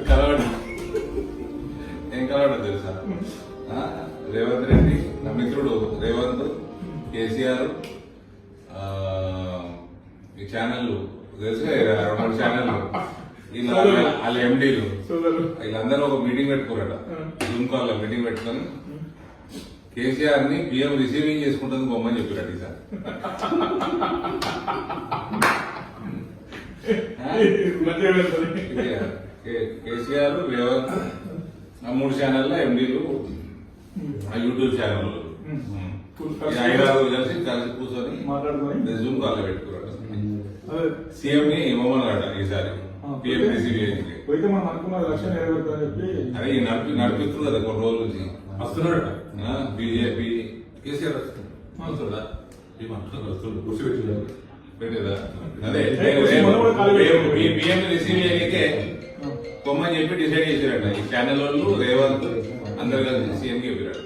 కలవడం ఏం కలవడం తెలుసా? రేవంత్ రెడ్డి, నా మిత్రుడు రేవంత్, కేసీఆర్, ఈ ఛానళ్ళు తెలుసు, 2 ఛానళ్ళు, వాళ్ళ ఎండీలు వీళ్ళందరూ ఒక మీటింగ్ పెట్టుకోరట. జూమ్ కాల్ లో మీటింగ్ పెట్టుకొని కేసీఆర్ ని పిఎం రిసీవింగ్ చేసుకుంటుంది బొమ్మని చెప్పారట. ఈసారి కేసీఆర్, రేవంత్, 3 ఛానల్లో ఎండీలు, యూట్యూబ్ ఛానల్ 5-6 కలిసి కూర్చొని జూమ్ కాల్ లో పెట్టుకున్నాడు. సీఎం ని ఇవ్వమన్నాడు ఈసారి పిఎం రిసీవింగ్. అదే నడిపిస్తుంది కదా కొన్ని రోజుల నుంచి వస్తున్నాడట. బీజేపీ కేసీఆర్ వస్తున్నా పెట్టేదా? అదే పిఎం రిసీవింగ్ కొమ్మని చెప్పి డిసైడ్ చేశారట. ఈ ఛానల్ వాళ్ళు రేవంత్ అందరు కలిసి సీఎం కి చెప్పారు.